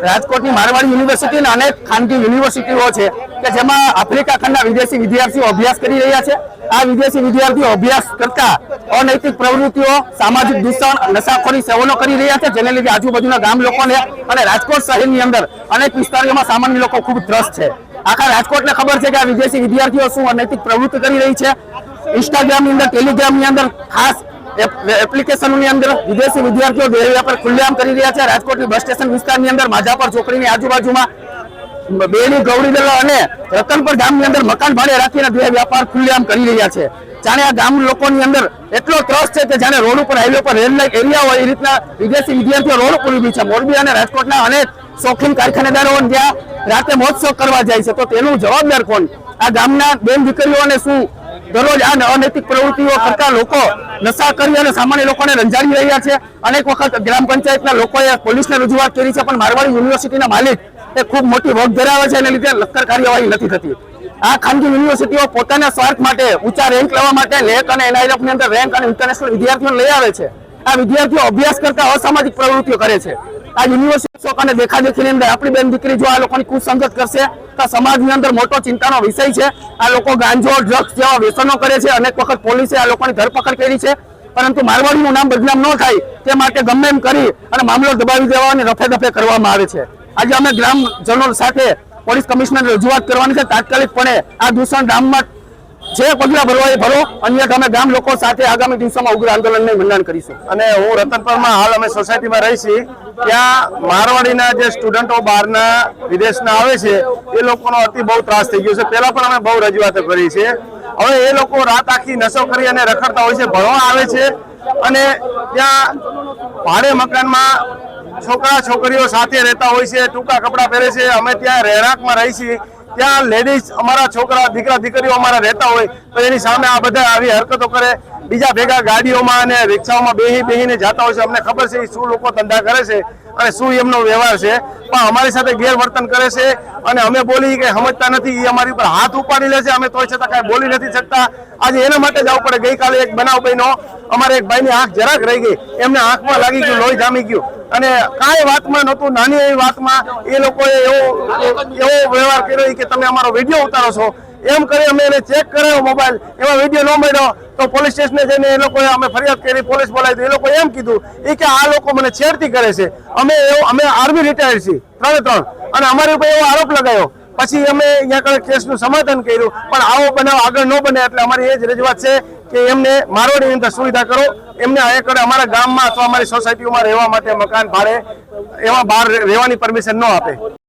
રાજકોટની મારવાડી યુનિવર્સિટી અને અનેક ખાનગી યુનિવર્સિટીઓ છે કે જેમાં આફ્રિકા ખંડના વિદેશી વિદ્યાર્થીઓ અભ્યાસ કરી રહ્યા છે। આ વિદેશી વિદ્યાર્થીઓ અભ્યાસ કરતા અનૈતિક પ્રવૃત્તિઓ, સામાજિક દૂષણ, નશાખોરી સેવનો કરી રહ્યા છે, જેને લીધે આજુબાજુના ગામ લોકોને અને રાજકોટ શહેરની અંદર અનેક વિસ્તારોમાં સામાન્ય લોકો ખૂબ ત્રસ્ત છે। આખા રાજકોટને ખબર છે કે આ વિદેશી વિદ્યાર્થીઓ શું અનૈતિક પ્રવૃત્તિ કરી રહી છે। ઇન્સ્ટાગ્રામની અંદર, ટેલિગ્રામની અંદર, ખાસ એપ્લિકેશનોની અંદર વિદેશી વિદ્યાર્થીઓ દેહ વ્યાપાર ખુલ્લેઆમ કરી રહ્યા છે। રાજકોટની બસ સ્ટેશન વિસ્તારની અંદર માધાપર ચોકડીની આજુબાજુમાં બેડી, ગૌરીદલા અને રતનપર ગામની અંદર મકાન ભાડે રાખીને દેહ વ્યાપાર ખુલ્લેઆમ કરી રહ્યા છે। જાણે આ ગામ લોકોની અંદર એટલો ત્રસ્ત છે કે જાણે રોડ ઉપર, હાઈવે પર રેલ લાઇટ એરિયા હોય એ રીતના વિદેશી વિદ્યાર્થીઓ રોડ ઉપર ઊભી છે। મોરબી અને રાજકોટના અનેક શોખીન કારખાનેદારો જ્યાં રાતે મોજ કરવા જાય છે, તો તેનું જવાબદાર કોણ? આ ગામના બેન દીકરીઓને શું દરરોજ આ અનૈતિક પ્રવૃત્તિઓ કરતા લોકો નશા કરી અને સામાન્ય લોકોને રંજાડી રહ્યા છે। અનેક વખત ગ્રામ પંચાયતના લોકોએ પોલીસને રજૂઆત કરી છે, પણ મારવાડી યુનિવર્સિટીના માલિક એ ખૂબ મોટી વગ ધરાવે છે, એને લીધે લશ્કર કાર્યવાહી નથી થતી। આ ખાનગી યુનિવર્સિટીઓ પોતાના સ્વાર્થ માટે, ઊંચા રેન્ક લેવા માટે લેક અને એનઆઈએફની અંદર રેન્ક અને ઇન્ટરનેશનલ વિદ્યાર્થીઓને લઈ આવે છે। આ વિદ્યાર્થીઓ અભ્યાસ કરતા અસામાજિક પ્રવૃત્તિઓ કરે છે। આ યુનિવર્સિટી અને દેખાદેખીની અંદર આપણી બેન દીકરી જો આ લોકોની કુસંગત કરશે તો સમાજની અંદર મોટો ચિંતાનો વિષય છે। આ લોકો ગાંજો, ડ્રગ્સ જેવા વ્યસનો કરે છે। અનેક વખત પોલીસે આ લોકોની ધરપકડ કરી છે, પરંતુ મારવાડીનું નામ બદનામ ન થાય તે માટે ગમે એમ કરી અને મામલો દબાવી દેવાની રફે દફે કરવામાં આવે છે। આજે અમે ગ્રામજનો સાથે પોલીસ કમિશનર રજૂઆત કરવાની છે। તાત્કાલિકપણે આ દૂષણ ગામમાં જે પગલા ભરવા એ ભરો, અન્યથા અમે ગામ લોકો સાથે આગામી દિવસોમાં ઉગ્ર આંદોલનને મંડાણ કરીશું। અને હું રતનપરમાં હાલ અમે સોસાયટીમાં રહી છીએ, ત્યાં મારવાડીના જે સ્ટુડન્ટો બહારના વિદેશના આવે છે એ લોકોનો અતિ બહુ ત્રાસ થઈ ગયો છે। પહેલા પણ અમે બહુ રજૂઆતો કરી છે। હવે એ લોકો રાત આખી નશો કરી અને રખડતા હોય છે, ભણવા આવે છે અને ત્યાં ભાડે મકાનમાં છોકરા છોકરીઓ સાથે રહેતા હોય છે, ટૂંકા કપડાં પહેરે છે। અમે ત્યાં રહેણાંકમાં રહી છીએ, ત્યાં લેડીઝ અમારા છોકરા, દીકરા દીકરીઓ અમારા રહેતા હોય તો એની સામે આ બધા આવી હરકતો કરે, બીજા ભેગા ગાડીઓમાં અને રિક્ષાઓમાં બેહીને જતા હોય છે। અમને ખબર છે શું લોકો ધંધા કરે છે અને શું એમનો વ્યવહાર છે, પણ અમારી સાથે ગેરવર્તન કરે છે અને અમે બોલી કે સમજતા નથી, એ અમારી ઉપર હાથ ઉપાડી લે છે, અમે તોય છતાં કાંઈ બોલી નથી શકતા। આજે એના માટે જવું પડે। ગઈકાલે એક બનાવ બન્યો, અમારે એક ભાઈની આંખ જરાક રહી ગઈ, એમને આંખમાં લાગી ગયું, લોહી જામી ગયું અને કાંઈ વાતમાં નહોતું, નાની એવી વાતમાં એ લોકોએ એવો વ્યવહાર કર્યો કે તમે અમારો વિડીયો ઉતારો છો એમ કરી અમે એને ચેક કરાયો મોબાઈલ, એમાં વિડીયો ન મળ્યો તો પોલીસ સ્ટેશને જઈને એ લોકોએ અમે ફરિયાદ કરી, પોલીસ બોલાવી, એ લોકો એમ કીધું કે આ લોકો મને છેડતી કરે છે। અમે આર્મી રિટાયર્ડ છીએ 3 અને અમારી ઉપર એવો આરોપ લગાવ્યો। પછી અમે અહીંયા આગળ કેસનું સમાધાન કર્યું, પણ આવો બનાવ આગળ ન બને એટલે અમારી એ જ રજૂઆત છે કે એમને મારવાડીની અંદર સુવિધા કરો, એમને અહીંયા આગળ અમારા ગામમાં અથવા અમારી સોસાયટીઓમાં રહેવા માટે મકાન ભાડે એમાં બહાર રહેવાની પરમિશન ન આપે।